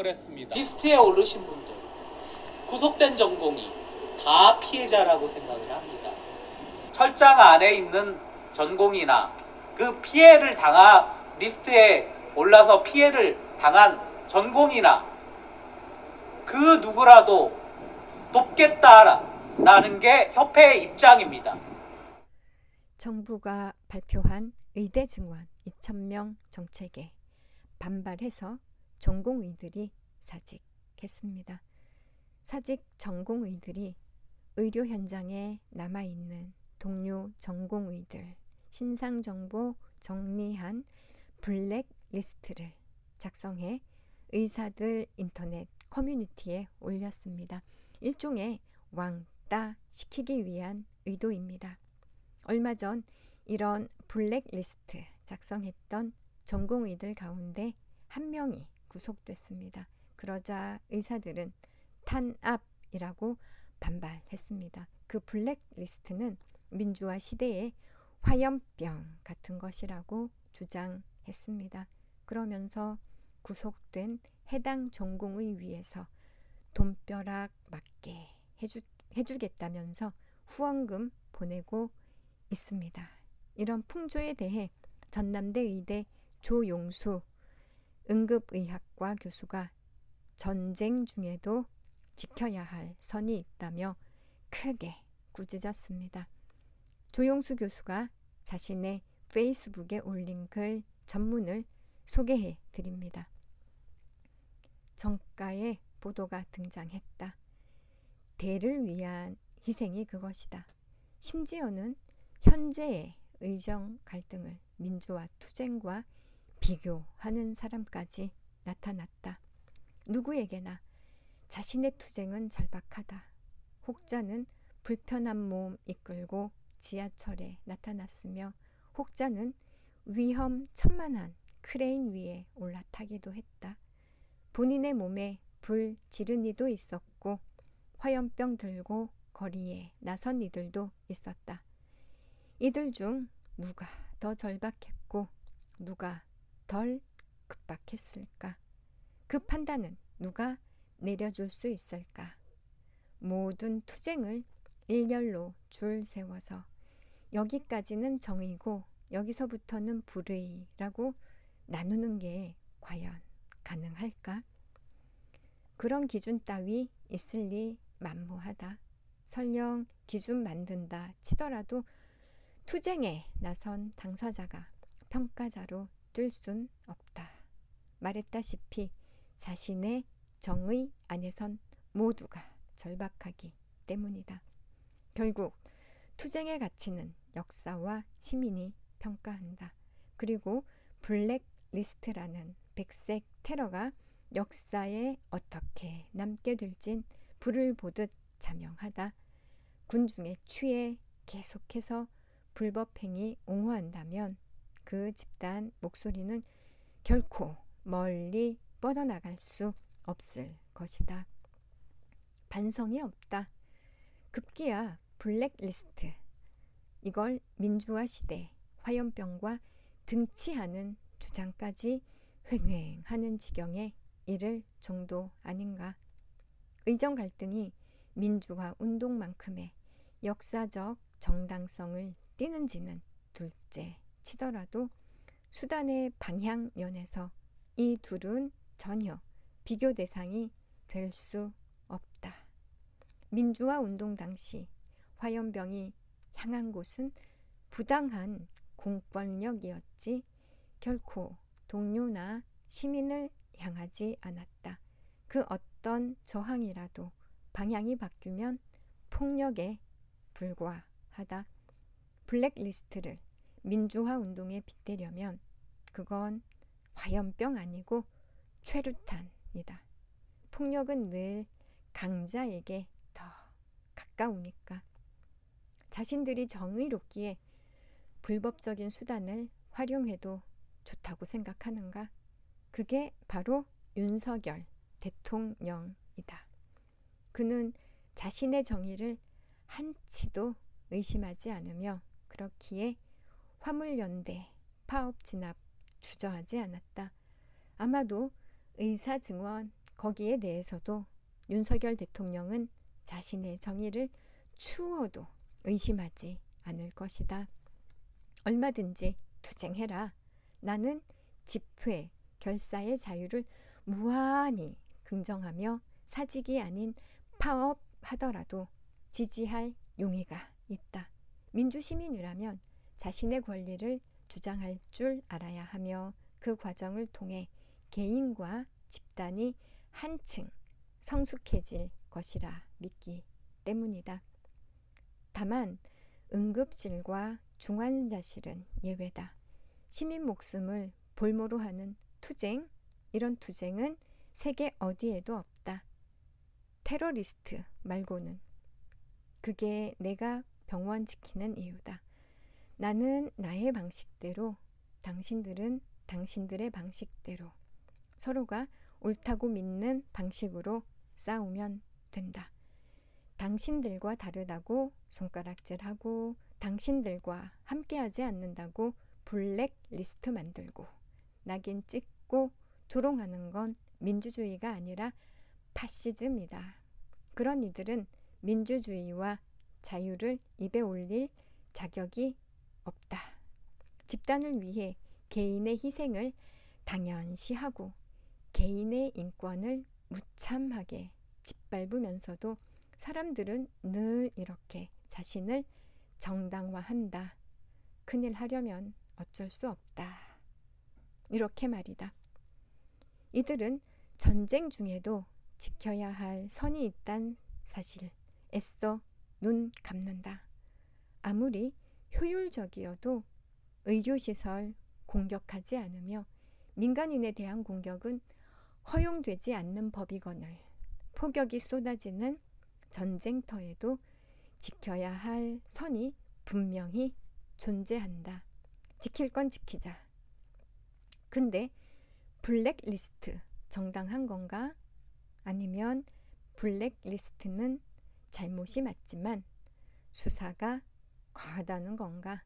주장을 했습니다. 리스트에 오르신 분들, 구속된 전공이 다 피해자라고 생각을 합니다. 철장 안에 있는 전공이나 그 피해를 당한 리스트에 올라서 피해를 당한 전공이나 그 누구라도 돕겠다라는 게 협회의 입장입니다. 정부가 발표한 의대 증원 2,000명 정책에 반발해서 전공의들이 사직했습니다. 사직 전공의들이 의료 현장에 남아있는 동료 전공의들 신상정보 정리한 블랙리스트를 작성해 의사들 인터넷 커뮤니티에 올렸습니다. 일종의 왕따 시키기 위한 의도입니다. 얼마 전 이런 블랙리스트 작성했던 전공의들 가운데 한 명이 구속됐습니다. 그러자 의사들은 탄압이라고 반발했습니다. 그 블랙리스트는 민주화 시대의 화염병 같은 것이라고 주장했습니다. 그러면서 구속된 해당 전공의 위해서 돈벼락 맞게 해주겠다면서 후원금 보내고 있습니다. 이런 풍조에 대해 전남대 의대 조용수 응급의학과 교수가 전쟁 중에도 지켜야 할 선이 있다며 크게 꾸짖었습니다. 조용수 교수가 자신의 페이스북에 올린 글 전문을 소개해 드립니다. 정가의 보도가 등장했다. 대를 위한 희생이 그것이다. 심지어는 현재의 의정 갈등을 민주화 투쟁과 비교하는 사람까지 나타났다. 누구에게나 자신의 투쟁은 절박하다. 혹자는 불편한 몸 이끌고 지하철에 나타났으며 혹자는 위험천만한 크레인 위에 올라타기도 했다. 본인의 몸에 불 지른 이도 있었고 화염병 들고 거리에 나선 이들도 있었다. 이들 중 누가 더 절박했고 누가 덜 급박했을까? 그 판단은 누가 내려줄 수 있을까? 모든 투쟁을 일렬로 줄 세워서 여기까지는 정의고 여기서부터는 불의라고 나누는 게 과연 가능할까? 그런 기준 따위 있을 리 만무하다. 설령 기준 만든다 치더라도 투쟁에 나선 당사자가 평가자로 뜰 순 없다. 말했다시피 자신의 정의 안에선 모두가 절박하기 때문이다. 결국 투쟁의 가치는 역사와 시민이 평가한다. 그리고 블랙리스트라는 백색 테러가 역사에 어떻게 남게 될진 불을 보듯 자명하다. 군중의 취해 계속해서 불법행위 옹호한다면 그 집단 목소리는 결코 멀리 뻗어나갈 수 없을 것이다. 반성이 없다. 급기야 블랙리스트. 이걸 민주화 시대 화염병과 등치하는 주장까지 횡행하는 지경에 이를 정도 아닌가. 의정 갈등이 민주화 운동만큼의 역사적 정당성을 띠는지는 둘째 치더라도 수단의 방향 면에서 이 둘은 전혀 비교 대상이 될 수 없다. 민주화 운동 당시 화염병이 향한 곳은 부당한 공권력이었지 결코 동료나 시민을 향하지 않았다. 그 어떤 저항이라도 방향이 바뀌면 폭력에 불과하다. 블랙리스트를 민주화 운동에 빗대려면 그건 화염병 아니고 최루탄이다. 폭력은 늘 강자에게 더 가까우니까. 자신들이 정의롭기에 불법적인 수단을 활용해도 좋다고 생각하는가? 그게 바로 윤석열 대통령이다. 그는 자신의 정의를 한치도 의심하지 않으며 그렇기에 화물연대 파업 진압 주저하지 않았다. 아마도 의사 증원 거기에 대해서도 윤석열 대통령은 자신의 정의를 추워도 의심하지 않을 것이다. 얼마든지 투쟁해라. 나는 집회, 결사의 자유를 무한히 긍정하며 사직이 아닌 파업하더라도 지지할 용의가 있다. 민주시민이라면 자신의 권리를 주장할 줄 알아야 하며 그 과정을 통해 개인과 집단이 한층 성숙해질 것이라 믿기 때문이다. 다만 응급실과 중환자실은 예외다. 시민 목숨을 볼모로 하는 투쟁, 이런 투쟁은 세계 어디에도 없다. 테러리스트 말고는. 그게 내가 병원 지키는 이유다. 나는 나의 방식대로, 당신들은 당신들의 방식대로 서로가 옳다고 믿는 방식으로 싸우면 된다. 당신들과 다르다고 손가락질하고 당신들과 함께하지 않는다고 블랙리스트 만들고 낙인 찍고 조롱하는 건 민주주의가 아니라 파시즘이다. 그런 이들은 민주주의와 자유를 입에 올릴 자격이 없다. 집단을 위해 개인의 희생을 당연시하고 개인의 인권을 무참하게 짓밟으면서도 사람들은 늘 이렇게 자신을 정당화한다. 큰일 하려면 어쩔 수 없다. 이렇게 말이다. 이들은 전쟁 중에도 지켜야 할 선이 있단 사실 애써 눈 감는다. 아무리 효율적이어도 의료시설 공격하지 않으며 민간인에 대한 공격은 허용되지 않는 법이거늘 폭격이 쏟아지는 전쟁터에도 지켜야 할 선이 분명히 존재한다. 지킬 건 지키자. 근데 블랙리스트 정당한 건가? 아니면 블랙리스트는 잘못이 맞지만 수사가 과하다는 건가?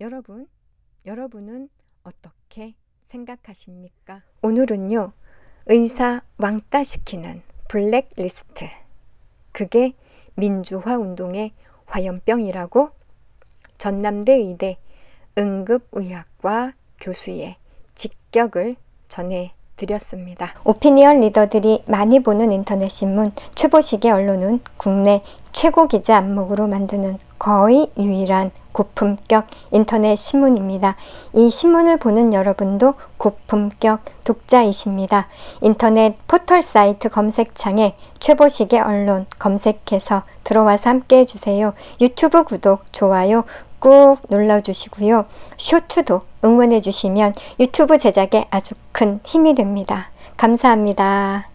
여러분은 어떻게 생각하십니까? 오늘은요, 의사 왕따시키는 블랙리스트. 그게 민주화 운동의 화염병이라고 전남대 의대 응급의학과 교수의 직격을 전해드렸습니다. 오피니언 리더들이 많이 보는 인터넷 신문 최보식의 언론은 국내 최고 기자 안목으로 만드는 거의 유일한 고품격 인터넷 신문입니다. 이 신문을 보는 여러분도 고품격 독자이십니다. 인터넷 포털 사이트 검색창에 최보식의 언론 검색해서 들어와서 함께 해주세요. 유튜브 구독, 좋아요 꾹 눌러주시고요. 쇼츠도 응원해주시면 유튜브 제작에 아주 큰 힘이 됩니다. 감사합니다.